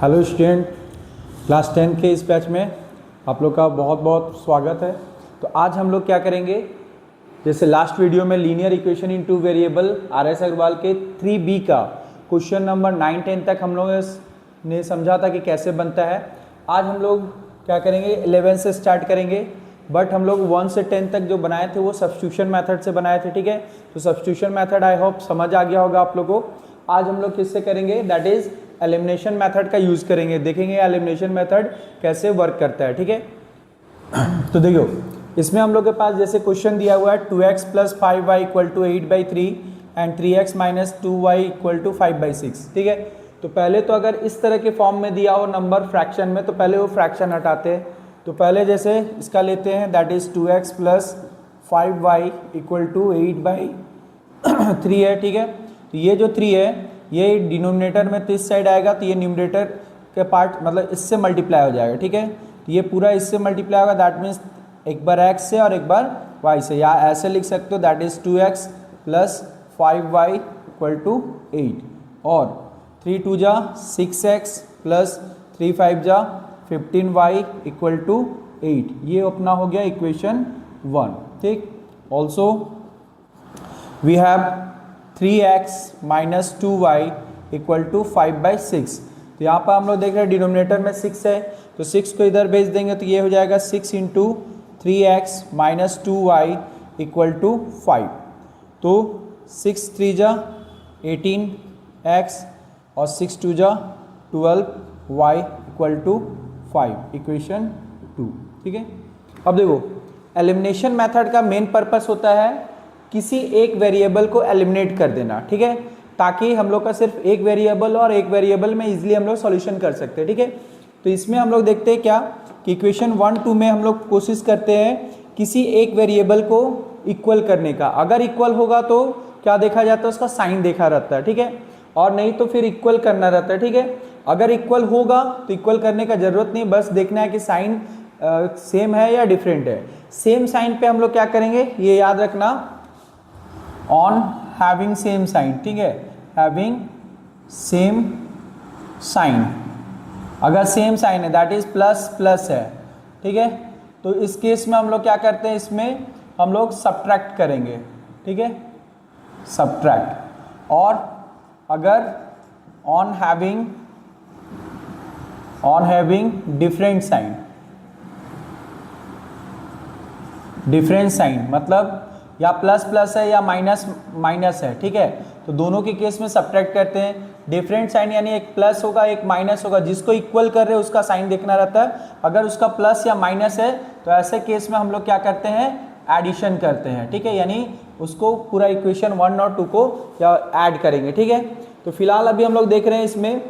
Hello student, class 10 के इस batch में आप लोग का बहुत बहुत स्वागत है। तो आज हम लोग क्या करेंगे, जैसे लास्ट वीडियो में linear equation in two variable RS Agarwal के 3B का क्वेश्चन नंबर 9, 10 तक हम लोगों ने समझा था कि कैसे बनता है। आज हम लोग क्या करेंगे, 11 से स्टार्ट करेंगे, बट हम लोग 1 से 10 तक जो बनाए थे वो सब्स्टिट्यूशन मेथड से बनाए थे। ठीक है, तो सब्स्टिट्यूशन मेथड आई होप समझ आ गया होगा आप लोगों को। आज हम लोग किससे करेंगे, दैट इज एलिमिनेशन मेथड का यूज करेंगे। देखेंगे एलिमिनेशन मेथड कैसे वर्क करता है। ठीक है, तो देखो इसमें हम लोग के पास जैसे क्वेश्चन दिया हुआ है 2x + 5y = 8/3 and 3x - 2y = 5/6। ठीक है, तो पहले तो अगर इस तरह के फॉर्म में दिया हो नंबर फ्रैक्शन में, तो पहले वो फ्रैक्शन हटाते हैं। तो पहले जैसे इसका लेते हैं, दैट इज 2x + 5y = 8/3 है। ठीक है, तो ये जो 3 है ये डिनोमिनेटर में तो इस साइड आएगा, तो ये न्यूमरेटर के पार्ट मतलब इससे मल्टीप्लाई हो जाएगा। ठीक है, तो ये पूरा इससे मल्टीप्लाई होगा, दैट मीन्स एक बार x से और एक बार y से, या ऐसे लिख सकते हो दैट इज 2x + 5y = 8 और 3 2 जा 6x + 3 5 जा 15y = 8। ये अपना हो गया इक्वेशन 1। ठीक, also we have 3x - 2y = 5/6। तो यहाँ पर हम लोग देख रहे हैं डिनोमिनेटर में 6 है, तो 6 को इधर भेज देंगे तो ये हो जाएगा 6 × 3x - 2y = 5। तो 6 3 जा 18x और 6 2 जा 12y = 5, इक्वेशन 2। ठीक है, अब देखो एलिमिनेशन मेथड का मेन पर्पस होता है किसी एक वेरिएबल को एलिमिनेट कर देना। ठीक है, ताकि हम लोग का सिर्फ एक वेरिएबल और एक वेरिएबल में इजीली हम लोग सॉल्यूशन कर सकते हैं। ठीक है, तो इसमें हम लोग देखते हैं क्या कि इक्वेशन 1 2 में हम लोग कोशिश करते हैं किसी एक वेरिएबल को इक्वल करने का। अगर इक्वल होगा तो क्या देखा जाता है, उसका साइन देखा रहता है। ठीक है, और नहीं तो फिर इक्वल करना रहता है। ठीक है, अगर इक्वल होगा तो इक्वल करने का जरूरत नहीं, बस देखना है कि साइन सेम है या डिफरेंट है। सेम साइन पे हम लोग क्या करेंगे, ये याद रखना, ऑन हैविंग सेम साइन। ठीक है, हैविंग सेम साइन, अगर सेम साइन है दैट इज प्लस प्लस है। ठीक है, तो इस केस में हम लोग क्या करते हैं, इसमें हम लोग सब्ट्रैक्ट करेंगे। ठीक है, सब्ट्रैक्ट। और अगर on having different sign, different sign मतलब या प्लस प्लस है या माइनस माइनस है। ठीक है, तो दोनों के केस में सब्ट्रैक्ट करते हैं। डिफरेंट साइन यानी एक प्लस होगा एक माइनस होगा, जिसको इक्वल कर रहे हैं उसका साइन देखना रहता है। अगर उसका प्लस या माइनस है तो ऐसे केस में हम लोग क्या करते हैं, एडिशन करते हैं। ठीक है, यानी उसको पूरा इक्वेशन 1 और 2 को या ऐड करेंगे। ठीक है, तो फिलहाल अभी हम लोग देख रहे हैं इसमें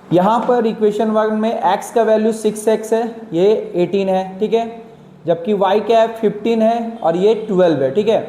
यहाँ पर इक्वेशन 1 में x का वैल्यू 6x है, ये 18 है। ठीक है, जबकि y क्या है 15 है और ये 12 है। ठीक है,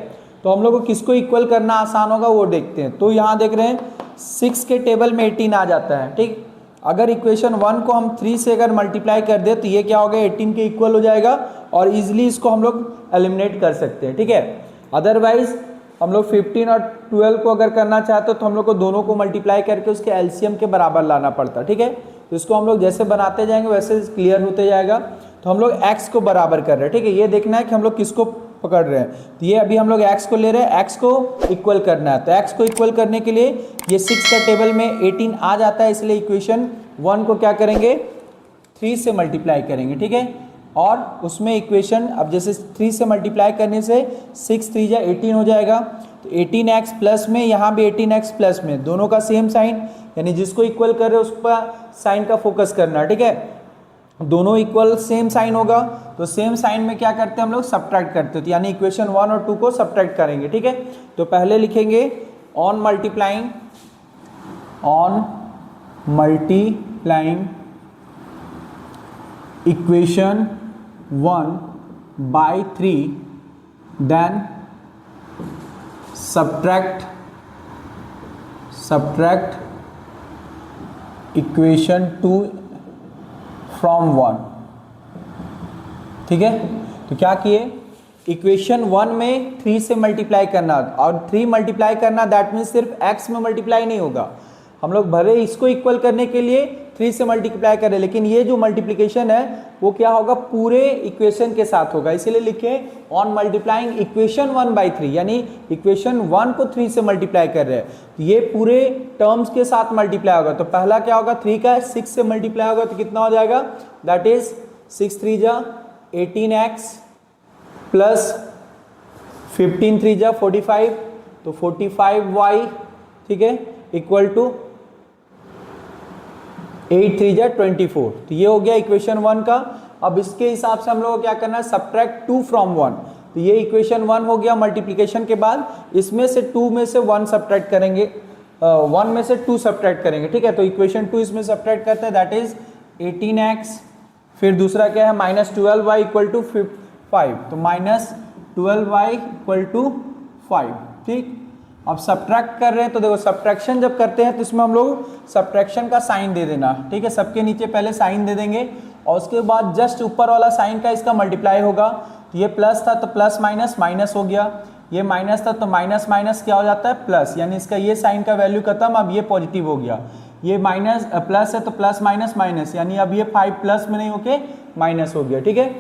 तो हम लोग को किसको इक्वल करना आसान होगा वो देखते हैं। तो यहाँ देख रहे हैं 6 के टेबल में 18 आ जाता है। ठीक, अगर इक्वेशन 1 को हम 3 से अगर मल्टीप्लाई कर दे तो ये क्या होगा, 18 के इक्वल हो जाएगा और इजीली इसको हम लोग एलिमिनेट कर सकते हैं। ठीक है, अदरवाइज हम लोग 15 और 12 को अगर करना चाहते हो तो हम लोग को दोनों को मल्टीप्लाई करके उसके एलसीएम के बराबर लाना पड़ता है। ठीक है, तो इसको हम लोग जैसे बनाते जाएंगे वैसे क्लियर होते जाएगा। तो हम लोग x को बराबर कर रहे हैं। ठीक है, ये देखना है कि हम लोग किसको पकड़ रहे हैं, तो ये अभी हम लोग x को ले रहे हैं, x को इक्वल करना है। तो x को इक्वल करने के लिए ये 6 का टेबल में 18 आ जाता है, इसलिए इक्वेशन 1 को क्या करेंगे, 3 से मल्टीप्लाई करेंगे। ठीक है, और उसमें इक्वेशन अब जैसे 3 से मल्टीप्लाई करने से 6 3 जा 18 हो जाएगा। तो 18x प्लस में यहाँ भी 18x प्लस में दोनों का सेम साइन, यानी जिसको इक्वल कर रहे हो उस पर साइन का फोकस करना। ठीक है, दोनों इक्वल सेम साइन होगा, तो सेम साइन में क्या करते हैं हम लोग, सब्ट्रैक्ट करते हैं। तो यानी इक्वेशन 1 और 2 को सब्ट्रैक्ट करेंगे। ठीक है, तो पहले लिखेंगे on multiplying equation 1/3 then subtract equation 2 from 1। ठीक है, तो क्या किए, इक्वेशन 1 में 3 से मल्टीप्लाई करना, और 3 मल्टीप्लाई करना दैट मीन्स सिर्फ x में मल्टीप्लाई नहीं होगा, हम लोग भले इसको इक्वल करने के लिए 3 से मल्टीप्लाई कर रहे हैं, लेकिन ये जो मल्टीप्लिकेशन है वो क्या होगा, पूरे इक्वेशन के साथ होगा, इसीलिए लिखे ऑन मल्टीप्लाइंग इक्वेशन 1/3, यानी इक्वेशन 1 को 3 से मल्टीप्लाई कर रहे हैं, तो ये पूरे टर्म्स के साथ मल्टीप्लाई होगा। तो पहला क्या होगा, 3 का 6 से मल्टीप्लाई होगा तो कितना हो जाएगा, दैट इज 6 3 जा 18x प्लस 15 3 जा 45, तो 45y, ठीक है, इक्वल टू 8 3 जा 24। तो ये हो गया इक्वेशन 1 का। अब इसके हिसाब से हम लोग को क्या करना है, सब्ट्रैक्ट 2 फ्रॉम 1। तो ये इक्वेशन 1 हो गया मल्टीप्लिकेशन के बाद, इसमें से 2 में से 1 सब्ट्रैक्ट करेंगे, 1 में से 2 सब्ट्रैक्ट करेंगे, ठीक है। तो इक्वेशन 2 इसमें सब्ट्रैक्ट करते हैं, दैट इज 18x, फिर दूसरा क्या है -12y इक्वल टू 5, तो -12y इक्वल टू 5, ठीक। अब सब्ट्रैक्ट कर रहे हैं तो देखो सब्ट्रैक्शन जब करते हैं तो इसमें हम लोग सब्ट्रैक्शन का साइन दे देना, ठीक है, सबके नीचे पहले साइन दे देंगे और उसके बाद जस्ट ऊपर वाला साइन का इसका मल्टीप्लाई होगा। तो ये प्लस था तो प्लस माइनस माइनस हो गया, ये माइनस था तो माइनस माइनस क्या हो जाता है, प्लस, यानी इसका ये साइन का वैल्यू खत्म, अब ये पॉजिटिव हो गया। ये माइनस प्लस है तो प्लस माइनस माइनस, यानी अब ये 5 प्लस में नहीं होके माइनस हो गया, ठीक है।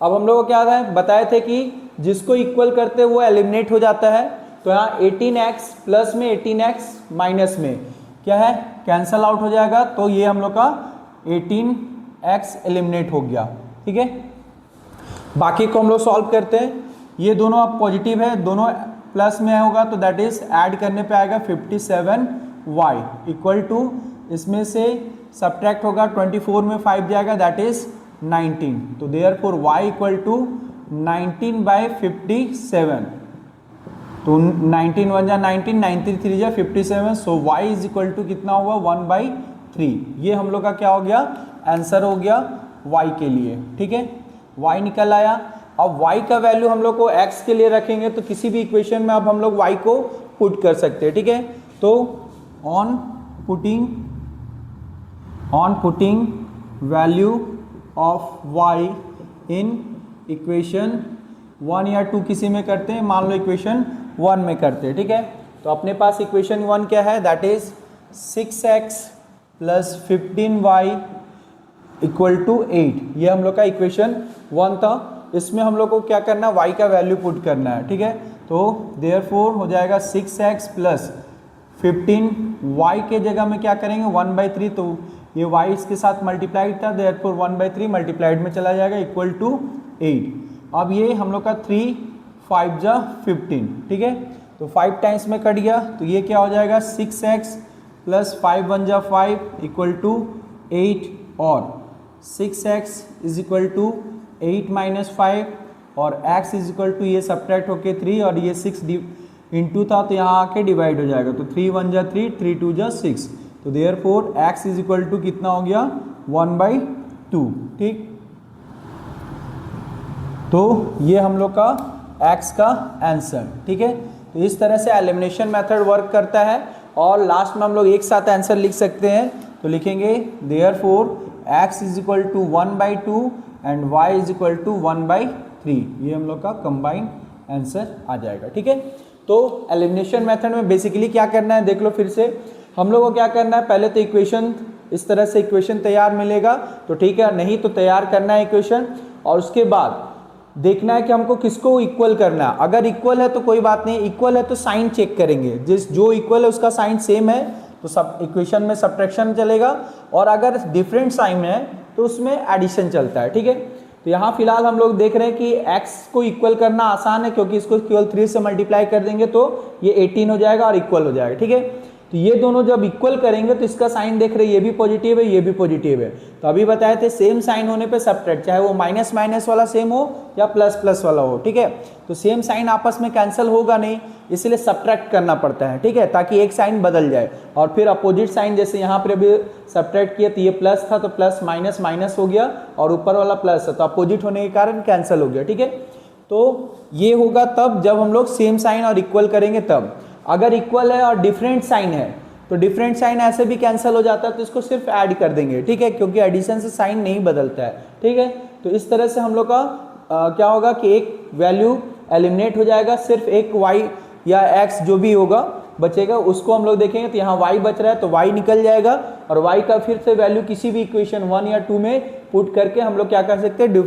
अब हम लोग को क्या बताए थे कि जिसको इक्वल करते वो एलिमिनेट हो जाता है, तो यहाँ 18x प्लस में 18x माइनस में क्या है, कैंसल आउट हो जाएगा, तो ये हम लोग का 18x एलिमिनेट हो गया, ठीक है। बाकी को हम लोग सॉल्व करते हैं, ये दोनों अब पॉजिटिव है, दोनों प्लस में होगा तो दैट इज ऐड करने पे आएगा 57y इक्वल टू, इसमें से सब्ट्रैक्ट होगा 24 में 5 जाएगा, दैट इज 19, तो देयरफॉर y इक्वल टू 19/57, तो 19 1 जा 19, 19 3 जा 57, सो y इज इक्वल टू कितना हुआ 1/3। ये हम लोग का क्या हो गया, आंसर हो गया y के लिए, ठीक है, y निकल आया। अब y का वैल्यू हम लोग को x के लिए रखेंगे तो किसी भी इक्वेशन में अब हम लोग y को पुट कर सकते हैं, ठीक है। तो on putting value of y in equation 1 या 2 किसी में करते हैं, मान लो इक्वेशन 1 में करते हैं, ठीक है। तो अपने पास इक्वेशन 1 क्या है, that is 6x plus 15y equal to 8, ये हम लोग का इक्वेशन 1 था। इसमें हम लोग को क्या करना है, y का वैल्यू पुट करना है, ठीक है। तो देयरफॉर हो जाएगा 6x प्लस 15y के जगह में क्या करेंगे 1/3, तो ये y इसके साथ मल्टीप्लाइड था, देयरफॉर 1/3 मल्टीप्लाइड में चला जाएगा इक्वल टू 8। अब ये हम लोग का 3 5 जा 15, ठीक है, तो 5 टाइम्स में कट गया, तो ये क्या हो जाएगा 6x प्लस 5 1 जा 5 इक्वल टू 8, और 6x is equal to 8 minus 5, और x इज इक्वल टू ये सब्ट्रैक्ट होके 3, और ये 6 इंटू था तो यहाँ आके डिवाइड हो जाएगा, तो 3 1 जा 3, 3 2 जा 6, तो therefore x is equal to कितना हो गया 1/2, ठीक। तो ये हम लोग का x का आंसर, ठीक है। तो इस तरह से एलिमिनेशन मेथड वर्क करता है, और लास्ट में हम लोग एक साथ आंसर लिख सकते हैं, तो लिखेंगे therefore x is equal to 1/2 and y is equal to 1/3, ये हम लोग का कंबाइंड आंसर आ जाएगा, ठीक है। तो एलिमिनेशन मेथड में बेसिकली क्या करना है देख लो फिर से, हम लोग को क्या करना है, पहले तो इक्वेशन इस तरह से इक्वेशन तैयार मिलेगा तो ठीक है, नहीं तो तैयार करना है इक्वेशन, और उसके बाद देखना है कि हमको किसको इक्वल करना है। अगर इक्वल है तो कोई बात नहीं, इक्वल है तो साइन चेक करेंगे, जो इक्वल है उसका साइन सेम है तो सब इक्वेशन में सब्ट्रैक्शन चलेगा, और अगर डिफरेंट साइन है तो उसमें एडिशन चलता है, ठीक है। तो यहाँ फिलहाल हम लोग देख रहे हैं कि x को इक्वल करना आसान है, क्योंकि इसको केवल 3 से मल्टीप्लाई कर देंगे तो ये 18 हो जाएगा और इक्वल हो जाएगा, ठीक है। तो ये दोनों जब इक्वल करेंगे तो इसका साइन देख रहे हैं, ये भी पॉजिटिव है, ये भी पॉजिटिव है, तो अभी बताए थे सेम साइन होने पे सब्ट्रैक्ट, चाहे वो माइनस माइनस वाला सेम हो या प्लस प्लस वाला हो, ठीक है। तो सेम साइन आपस में कैंसिल होगा नहीं, इसलिए सब्ट्रैक्ट करना पड़ता है, ठीक है, ताकि एक साइन बदल जाए, और फिर अपोजिट साइन जैसे यहाँ पर अभी सब्ट्रैक्ट किया तो ये प्लस था तो प्लस माइनस माइनस हो गया, और ऊपर वाला प्लस है तो अपोजिट होने के कारण कैंसिल हो गया, ठीक है। तो ये होगा तब जब हम लोग सेम साइन और इक्वल करेंगे तब। अगर इक्वल है और डिफरेंट साइन है तो डिफरेंट साइन ऐसे भी कैंसिल हो जाता है, तो इसको सिर्फ ऐड कर देंगे, ठीक है, क्योंकि एडिशन से साइन नहीं बदलता है, ठीक है। तो इस तरह से हम लोग का क्या होगा कि एक वैल्यू एलिमिनेट हो जाएगा, सिर्फ एक y या x जो भी होगा बचेगा उसको हम लोग देखेंगे। तो यहाँ y बच रहा है तो y निकल जाएगा और y का फिर से वैल्यू किसी भी इक्वेशन 1 या 2 में पुट करके हम लोग क्या कर सकते हैं,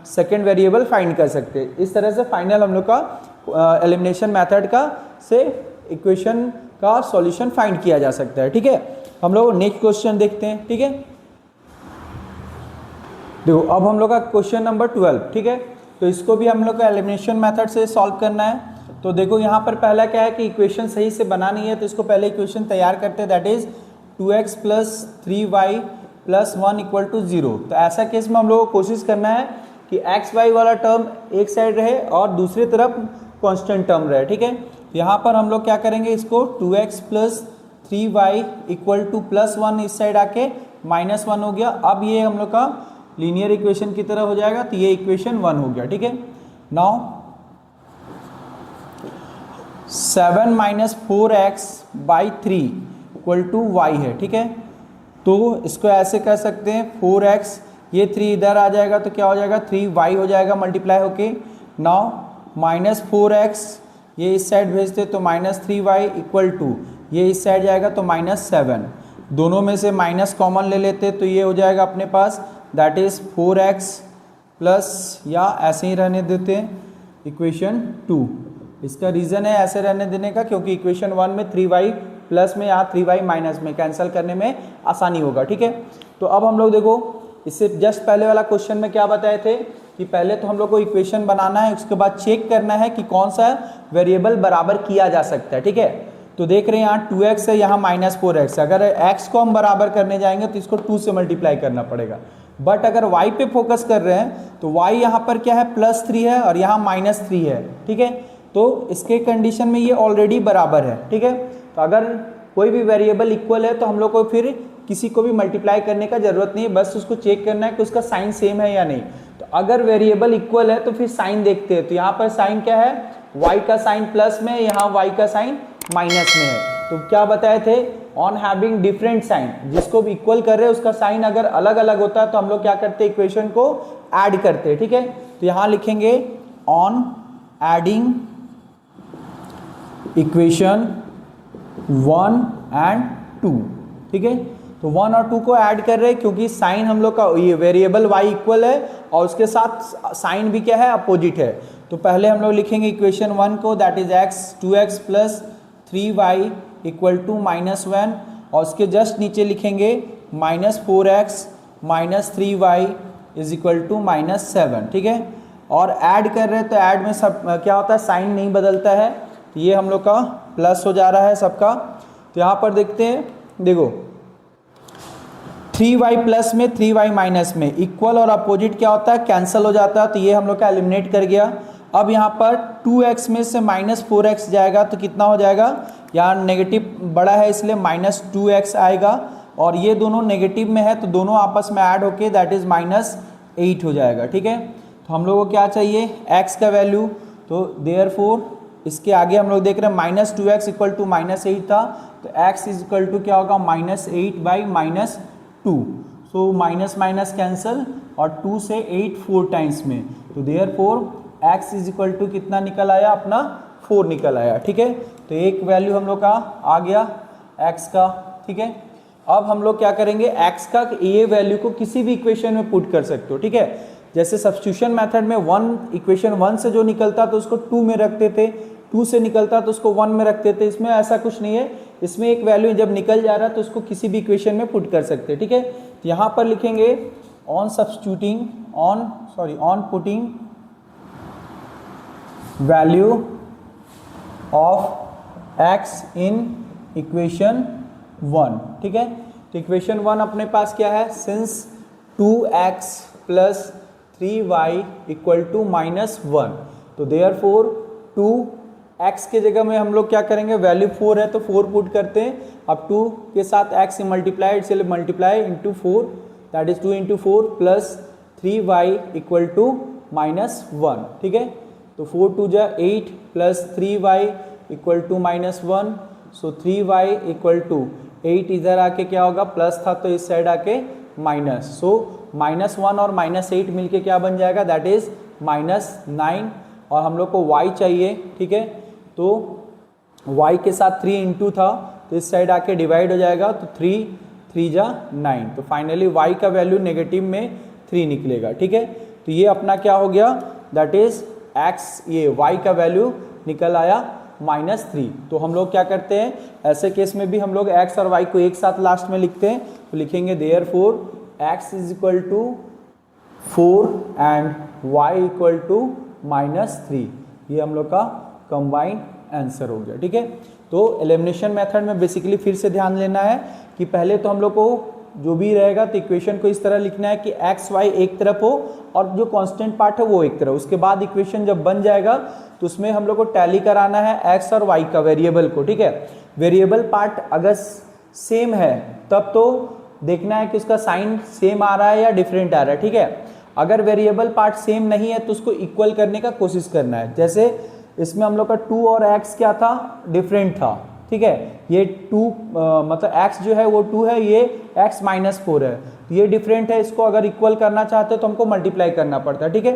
सेकेंड वेरिएबल फाइंड कर सकते हैं। इस तरह से फाइनल हम लोग का एलिमिनेशन मेथड का से इक्वेशन का सॉल्यूशन फाइंड किया जा सकता है। ठीक है, हम लोग नेक्स्ट क्वेश्चन देखते हैं। ठीक है, देखो अब हम लोग का क्वेश्चन नंबर 12। ठीक है, तो इसको भी हम लोग का एलिमिनेशन मेथड से सॉल्व करना है। तो देखो यहाँ पर पहला क्या है कि इक्वेशन सही से बना नहीं है, तो इसको पहले इक्वेशन तैयार करते हैं, दैट इज 2x + 3y + 1 = 0। तो ऐसा केस में हम लोग को कोशिश करना है कि x y वाला टर्म एक साइड रहे और दूसरी तरफ कांस्टेंट टर्म रहे। ठीक है, यहाँ पर हम लोग क्या करेंगे, इसको 2x + 3y = +1 इस साइड आके -1 हो गया। अब ये हम लोग का लीनियर इक्वेशन की तरह हो जाएगा, तो ये इक्वेशन 1 हो गया। ठीक है, नाउ 7 - 4x / 3 = y है। ठीक है, तो इसको ऐसे कर सकते हैं 4x, ये 3 इधर आ जाएगा तो क्या हो जाएगा 3y हो जाएगा मल्टीप्लाई होके। नाउ -4x ये इस साइड भेजते तो -3y = ये इस साइड जाएगा तो -7, दोनों में से माइनस कॉमन ले लेते तो ये हो जाएगा अपने पास दैट इज 4x प्लस, या ऐसे ही रहने देते हैं इक्वेशन 2। इसका रीज़न है ऐसे रहने देने का क्योंकि इक्वेशन 1 में 3y प्लस में या 3y माइनस में कैंसिल करने में आसानी होगा। ठीक है, तो अब हम लोग देखो इससे जस्ट पहले वाला क्वेश्चन में क्या बताए थे कि पहले तो हम लोग को इक्वेशन बनाना है, उसके बाद चेक करना है कि कौन सा वेरिएबल बराबर किया जा सकता है। ठीक है, तो देख रहे हैं यहाँ 2x है, यहाँ -4x। अगर x को हम बराबर करने जाएंगे तो इसको 2 से मल्टीप्लाई करना पड़ेगा, बट अगर y पे फोकस कर रहे हैं तो y यहाँ पर क्या है +3 है और यहाँ -3 है। ठीक है, तो इसके कंडीशन में ये ऑलरेडी बराबर है। ठीक है, तो अगर कोई भी वेरिएबल इक्वल है तो हम लोग को फिर किसी को भी मल्टीप्लाई करने का जरूरत नहीं है, बस उसको चेक करना है कि उसका साइन सेम है या नहीं। तो अगर वेरिएबल इक्वल है तो फिर साइन देखते हैं, तो यहाँ पर साइन क्या है, y का साइन प्लस में, यहाँ y का साइन माइनस में है। तो क्या बताए थे, ऑन हैविंग डिफरेंट साइन, जिसको भी इक्वल कर रहे हैं उसका साइन अगर अलग अलग होता है तो हम लोग क्या करते हैं इक्वेशन को ऐड करते हैं। ठीक है, तो यहाँ लिखेंगे ऑन एडिंग इक्वेशन 1 and 2। ठीक है, तो 1 और 2 को ऐड कर रहे हैं क्योंकि साइन हम लोग का ये वेरिएबल y इक्वल है और उसके साथ साइन भी क्या है अपोजिट है। तो पहले हम लोग लिखेंगे इक्वेशन 1 को दैट इज 2x + 3y = -1 और उसके जस्ट नीचे लिखेंगे -4x - 3y = -7। ठीक है, और ऐड कर रहे हैं तो ऐड में सब क्या होता है साइन नहीं बदलता है, तो ये हम लोग का प्लस हो जा रहा है सबका। तो यहाँ पर देखते हैं, देखो 3y प्लस में 3y माइनस में इक्वल और अपोजिट क्या होता है कैंसिल हो जाता है, तो ये हम लोग का एलिमिनेट कर गया। अब यहाँ पर 2x में से -4x जाएगा तो कितना हो जाएगा, यहाँ नेगेटिव बड़ा है इसलिए -2x आएगा और ये दोनों नेगेटिव में है तो दोनों आपस में ऐड होके दैट इज -8 हो जाएगा। ठीक है, तो हम लोग को क्या चाहिए x का वैल्यू, तो देयरफॉर इसके आगे हम लोग देख रहे हैं -2x = -8 था, तो x = क्या होगा -8/-2, सो माइनस माइनस कैंसिल और 2 से 8 4 टाइम्स में, तो देयरफॉर x = कितना निकल आया अपना 4 निकल आया। ठीक है, तो एक वैल्यू हम लोग का आ गया x का। ठीक है, अब हम लोग क्या करेंगे x का ये वैल्यू को किसी भी इक्वेशन में पुट कर सकते हो। ठीक है, जैसे सब्स्टिट्यूशन मेथड में इक्वेशन 1 से जो निकलता तो उसको 2 में रखते थे, 2 से निकलता तो उसको 1 में रखते थे। इसमें ऐसा कुछ नहीं है, इसमें एक वैल्यू जब निकल जा रहा है तो उसको किसी भी इक्वेशन में पुट कर सकते हैं। ठीक है, तो यहाँ पर लिखेंगे on putting value of x in equation 1। ठीक है, तो इक्वेशन 1 अपने पास क्या है, सिंस 2x + 3y = -1, तो देयरफॉर 2x के जगह में हम लोग क्या करेंगे, वैल्यू 4 है तो 4 पुट करते हैं। अब 2 के साथ x से मल्टीप्लाई, इसलिए multiply into 4 that is 2 × 4 + 3y = -1। ठीक है, तो 4 × 2 = 8 + 3y = -1, सो 3y = 8 इधर आके क्या होगा प्लस था तो इस साइड आके माइनस, सो -1 और -8 मिलके क्या बन जाएगा दैट इज -9 और हम लोग को y चाहिए। ठीक है, तो y के साथ 3 इंटू था तो इस साइड आके डिवाइड हो जाएगा, तो 3 3 जा 9, तो फाइनली y का वैल्यू नेगेटिव में 3 निकलेगा। ठीक है, तो ये अपना क्या हो गया, दैट इज x, ये y का वैल्यू निकल आया -3। तो हम लोग क्या करते हैं, ऐसे केस में भी हम लोग x और y को एक साथ लास्ट में लिखते हैं, तो लिखेंगे therefore x is equal to 4 and y equal to -3। ये हम लोग का कंबाइंड आंसर हो गया। ठीक है, तो एलिमिनेशन मेथड में बेसिकली फिर से ध्यान लेना है कि पहले तो हम लोग को जो भी रहेगा तो इक्वेशन को इस तरह लिखना है कि x y एक तरफ हो और जो कांस्टेंट पार्ट है वो एक तरफ। उसके बाद इक्वेशन जब बन जाएगा तो उसमें हम लोग को टैली कराना है x और y का वेरिएबल को। ठीक है, वेरिएबल पार्ट अगर सेम है तब तो देखना है कि उसका साइन सेम आ रहा है या डिफरेंट आ रहा है। ठीक है, अगर वेरिएबल पार्ट सेम नहीं है तो उसको इक्वल करने का कोशिश करना है। जैसे इसमें हम लोग का 2 और x क्या था, डिफरेंट था। ठीक है, ये 2 मतलब x जो है वो 2 है, ये x -4 है, तो ये डिफरेंट है। इसको अगर इक्वल करना चाहते हो तो हमको मल्टीप्लाई करना पड़ता है। ठीक है,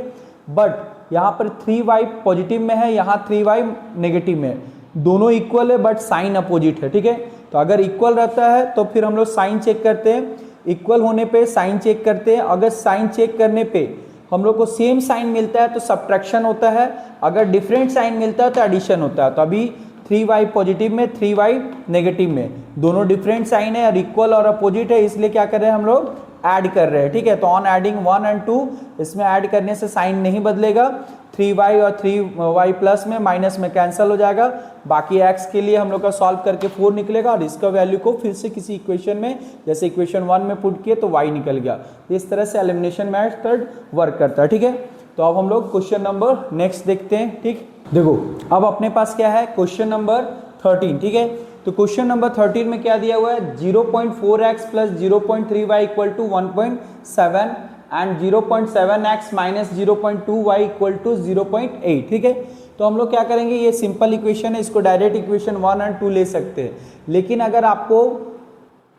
बट यहाँ पर 3y पॉजिटिव में है, यहाँ 3y नेगेटिव में है, दोनों इक्वल है बट साइन अपोजिट है। ठीक है, तो अगर इक्वल रहता है तो फिर हम लोग साइन चेक करते हैं, इक्वल होने पे साइन चेक करते हैं। अगर साइन चेक करने पे हम लोग को सेम साइन मिलता है तो सब्ट्रैक्शन होता है, अगर डिफरेंट साइन मिलता है तो एडिशन होता है। तो अभी 3y पॉजिटिव में 3y नेगेटिव में, दोनों डिफरेंट साइन है और इक्वल और अपोजिट है, इसलिए क्या कर रहे हैं हम लोग, ऐड कर रहे हैं। ठीक है, तो ऑन एडिंग 1 एंड 2, इसमें ऐड करने से साइन नहीं बदलेगा, 3y और 3y प्लस में माइनस में कैंसिल हो जाएगा, बाकी x के लिए हम लोग का सॉल्व करके 4 निकलेगा और इसका वैल्यू को फिर से किसी इक्वेशन में, जैसे इक्वेशन 1 में पुट किए तो y निकल गया। इस तरह से एलिमिनेशन मेथड वर्क करता है। ठीक है, तो अब हम लोग क्वेश्चन नंबर नेक्स्ट देखते हैं। ठीक, देखो अब अपने पास क्या है, क्वेश्चन नंबर 13। ठीक है, तो क्वेश्चन नंबर 13 में क्या दिया हुआ है, 0.4x plus 0.3y equal to 1.7 and 0.7x minus 0.2y equal to 0.8। ठीक है, तो हम लोग क्या करेंगे, ये सिंपल इक्वेशन है, इसको डायरेक्ट इक्वेशन 1 एंड 2 ले सकते हैं। लेकिन अगर आपको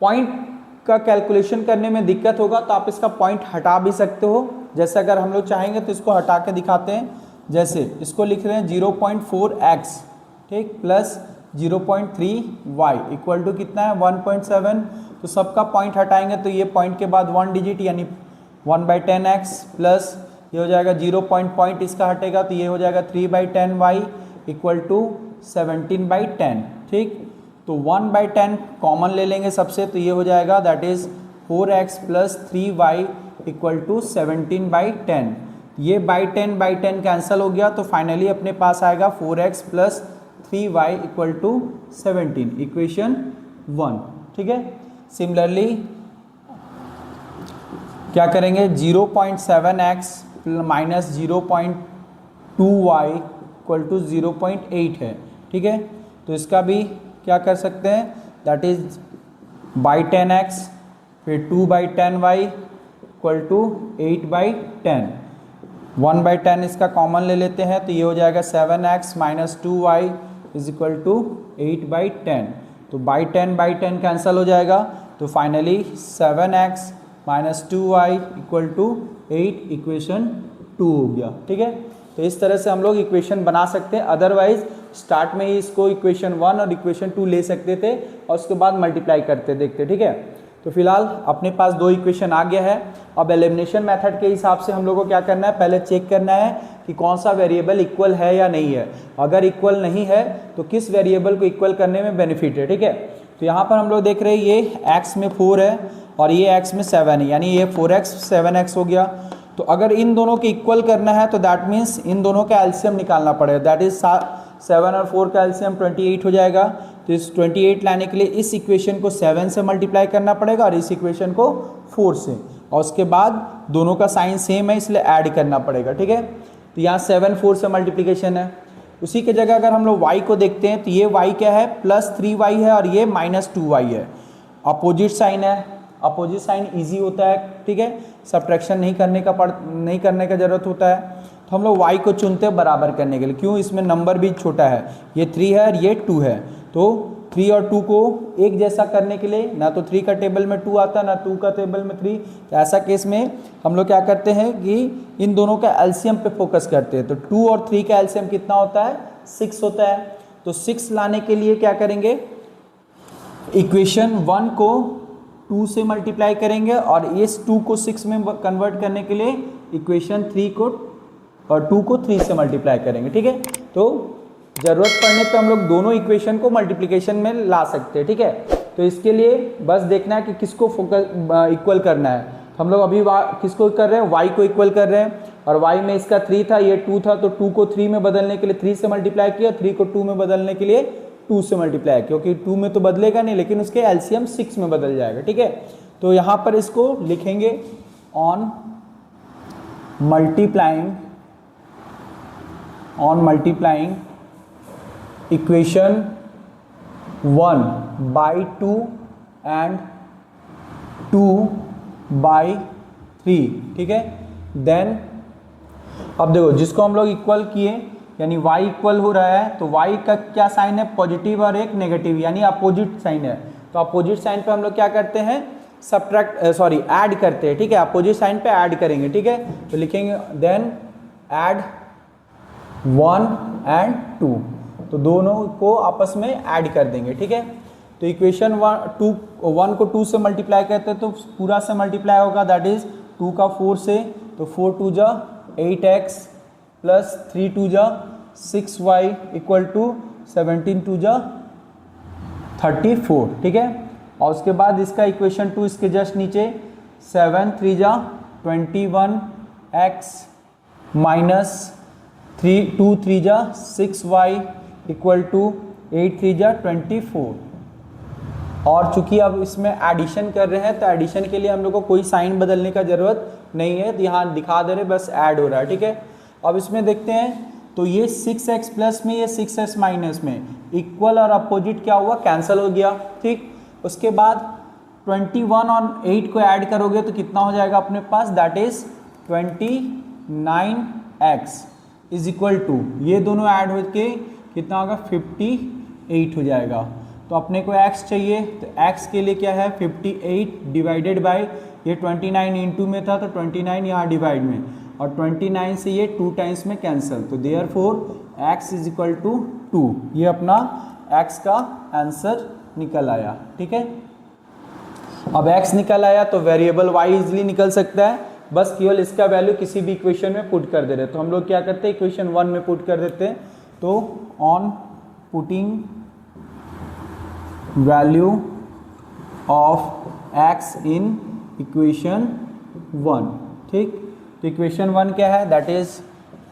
पॉइंट का कैलकुलेशन करने में दिक्कत होगा तो आप इसका पॉइंट हटा भी सकते हो। जैसे अगर हम लोग चाहेंगे तो इसको हटा के दिखाते हैं। जैसे इसको लिख रहे हैं 0.4x, ठीक, प्लस 0.3y इक्वल टू कितना है, 1.7। तो सबका पॉइंट हटाएंगे तो ये पॉइंट के बाद 1 डिजिट यानी 1/10x प्लस ये हो जाएगा 0 पॉइंट इसका हटेगा तो ये हो जाएगा 3/10y इक्वल टू 17/10। ठीक, तो 1/10 कॉमन ले लेंगे सबसे, तो ये हो जाएगा that is 4x plus 3y equal to 17/10। ये बाई 10 कैंसिल हो गया, तो फाइनली अपने पास आएगा 4x plus 3y equal to 17, equation 1। ठीक है, सिमिलरली क्या करेंगे, 0.7x minus 0.2y equal to 0.8 है। ठीक है, तो इसका भी क्या कर सकते हैं, दैट इज बाई 10x फिर 2/10y इक्वल टू 8/10, 1/10 इसका कॉमन ले लेते हैं तो ये हो जाएगा 7x minus 2y is equal to 8/10। तो बाई 10 कैंसिल हो जाएगा, तो finally 7x minus 2y equal to 8, equation 2 हो गया। ठीक है, तो इस तरह से हम लोग इक्वेशन बना सकते हैं। अदरवाइज स्टार्ट में ही इसको इक्वेशन 1 और इक्वेशन 2 ले सकते थे और उसके बाद मल्टीप्लाई करते देखते। ठीक है, तो फिलहाल अपने पास 2 इक्वेशन आ गया है। अब एलिमिनेशन मेथड के हिसाब से हम लोग को क्या करना है, पहले चेक करना है कि कौन सा वेरिएबल इक्वल है या नहीं है। अगर इक्वल नहीं है तो किस वेरिएबल को इक्वल करने में बेनिफिट है। ठीक है, तो यहाँ पर हम लोग देख रहे हैं ये x में 4 है और ये x में 7 है, यानी ये 4x 7x हो गया। तो अगर इन दोनों के इक्वल करना है तो दैट मीन्स इन दोनों का एलसीएम निकालना पड़ेगा, दैट इज 7 और 4 का एलसीएम 28 हो जाएगा। तो इस 28 लाने के लिए इस इक्वेशन को 7 से मल्टीप्लाई करना पड़ेगा और इस इक्वेशन को 4 से, और उसके बाद दोनों का साइन सेम है इसलिए ऐड करना पड़ेगा। ठीक है, तो यहाँ 7 4 से मल्टीप्लिकेशन है। उसी के जगह अगर हम लोग y को देखते हैं तो ये y क्या है, प्लस 3y है और ये माइनस 2y है, अपोजिट साइन है। अपोजिट साइन इजी होता है। ठीक है, सब्ट्रैक्शन नहीं करने का जरूरत होता है। तो हम लोग y को चुनते हैं बराबर करने के लिए, क्यों, इसमें नंबर भी छोटा है, ये 3 है और ये 2 है। तो 3 और 2 को एक जैसा करने के लिए ना तो 3 का टेबल में 2 आता है ना 2 का टेबल में 3, तो ऐसा केस में हम लोग क्या करते हैं कि इन दोनों का एलसीएम पे फोकस करते हैं। तो 2 और 3 का एलसीएम कितना होता है, 6 होता है। तो 6 लाने के लिए क्या करेंगे, इक्वेशन 1 को 2 से मल्टीप्लाई करेंगे और इस 2 को 6 में कन्वर्ट करने के लिए इक्वेशन 3 को और 2 को 3 से मल्टीप्लाई करेंगे। ठीक है, तो ज़रूरत पड़ने पे हम लोग दोनों इक्वेशन को मल्टीप्लिकेशन में ला सकते हैं। ठीक है, तो इसके लिए बस देखना है कि किसको फोकस इक्वल करना है। तो हम लोग अभी किसको कर रहे हैं, y को इक्वल कर रहे हैं और y में इसका 3 था, ये 2 था, तो 2 को 3 में बदलने के लिए 3 से मल्टीप्लाई किया, 3 को 2 में बदलने के लिए 2 से मल्टीप्लाई, क्योंकि 2 में तो बदलेगा नहीं लेकिन उसके एलसीएम 6 में बदल जाएगा। ठीक है, तो यहाँ पर इसको लिखेंगे on multiplying equation 1 by 2 and 2 by 3। ठीक है, देन अब देखो जिसको हम लोग इक्वल किए यानी y इक्वल हो रहा है, तो y का क्या साइन है, पॉजिटिव और एक नेगेटिव यानी अपोजिट साइन है। तो अपोजिट साइन पे हम लोग क्या करते हैं, ऐड करते हैं। ठीक है, अपोजिट साइन पे ऐड करेंगे। ठीक है, तो लिखेंगे देन ऐड 1 and 2, तो दोनों को आपस में ऐड कर देंगे। ठीक है, तो इक्वेशन 1 को 2 से मल्टीप्लाई करते हैं तो पूरा से मल्टीप्लाई होगा, दैट इज 2 का 4 से, तो 4 2 जा 8x प्लस 3 2 जा 6y इक्वल टू 17 2 जा 34। ठीक है, और उसके बाद इसका इक्वेशन 2 इसके जस्ट नीचे 7 3 जा 21x माइनस 2 3 जा 6y इक्वल टू 8 3 जा 24। और चूंकि अब इसमें एडिशन कर रहे हैं तो एडिशन के लिए हम लोग को कोई साइन बदलने का ज़रूरत नहीं है, तो यहाँ दिखा दे रहे बस ऐड हो रहा है। ठीक है, अब इसमें देखते हैं तो ये 6x प्लस में ये 6x माइनस में इक्वल और अपोजिट क्या हुआ, कैंसिल हो गया। ठीक, उसके बाद 21 और 8 को ऐड करोगे तो कितना हो जाएगा अपने पास, that is 29x is equal to, ये दोनों ऐड होके कितना होगा 58 हो जाएगा। तो अपने को x चाहिए, तो x के लिए क्या है 58 डिवाइडेड बाय ये 29 इंटू में था तो 29 यहाँ डिवाइड में, और 29 से ये 2 टाइम्स में कैंसिल, तो therefore x is equal to 2। ये अपना x का आंसर निकल आया। ठीक है, अब x निकल आया तो वेरिएबल y इजिली निकल सकता है, बस केवल इसका वैल्यू किसी भी इक्वेशन में पुट कर दे रहे। तो हम लोग क्या करते हैं, इक्वेशन 1 में पुट कर देते हैं, तो on putting value of x in equation 1। ठीक, तो इक्वेशन 1 क्या है, that is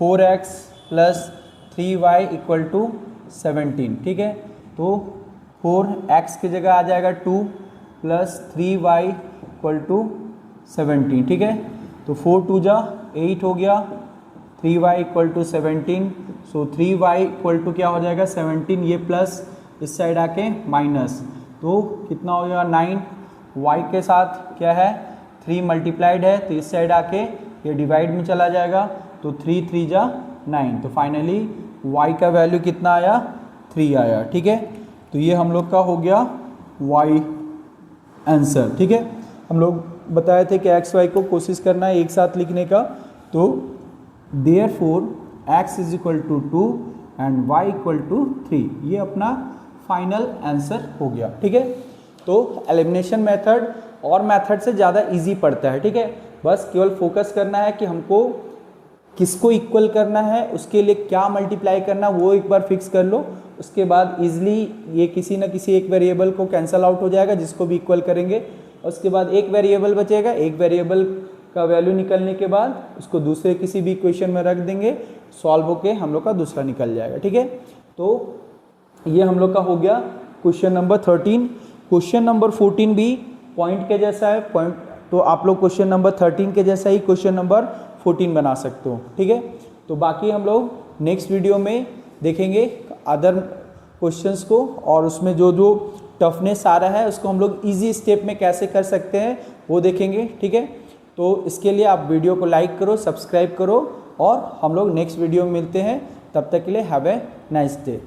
4x plus 3y equal to 17। ठीक है, तो 4x की जगह आ जाएगा 2 प्लस 3y इक्वल टू 17। ठीक है, तो 4 2 जा 8 हो गया, 3y equal to 17, so 3y equal to क्या हो जाएगा 17, ये प्लस इस साइड आके माइनस, तो कितना हो जाएगा 9, y के साथ क्या है 3 मल्टीप्लाइड है तो इस साइड आके ये डिवाइड में चला जाएगा, तो 3 3 जा 9, तो फाइनली y का वैल्यू कितना आया 3 आया। ठीक है, तो ये हम लोग का हो गया y आंसर। ठीक है, हम लोग बताए थे कि x y को कोशिश करना है एक साथ लिखने का, तो therefore x is equal to 2 and y equal to 3, ये अपना फाइनल आंसर हो गया। ठीक है, तो एलिमिनेशन मेथड और मेथड से ज़्यादा इजी पड़ता है। ठीक है, बस केवल फोकस करना है कि हमको किसको इक्वल करना है, उसके लिए क्या मल्टीप्लाई करना वो एक बार फिक्स कर लो, उसके बाद इजीली ये किसी न किसी एक वेरिएबल को कैंसल आउट हो जाएगा जिसको भी इक्वल करेंगे, उसके बाद एक वेरिएबल बचेगा, एक वेरिएबल का वैल्यू निकलने के बाद उसको दूसरे किसी भी इक्वेशन में रख देंगे, सॉल्व होके हम लोग का दूसरा निकल जाएगा। ठीक है, तो ये हम लोग का हो गया क्वेश्चन नंबर 13। क्वेश्चन नंबर 14 भी पॉइंट के जैसा है, पॉइंट तो आप लोग क्वेश्चन नंबर 13 के जैसा ही क्वेश्चन नंबर 14 बना सकते हो। ठीक है, तो बाकी हम लोग नेक्स्ट वीडियो में देखेंगे अदर क्वेश्चंस को, और उसमें जो जो टफनेस आ रहा है उसको हम लोग इजी स्टेप में कैसे कर सकते हैं वो देखेंगे। ठीक है, तो इसके लिए आप वीडियो को लाइक करो, सब्सक्राइब करो, और हम लोग नेक्स्ट वीडियो में मिलते हैं। तब तक के लिए हैव ए नाइस डे।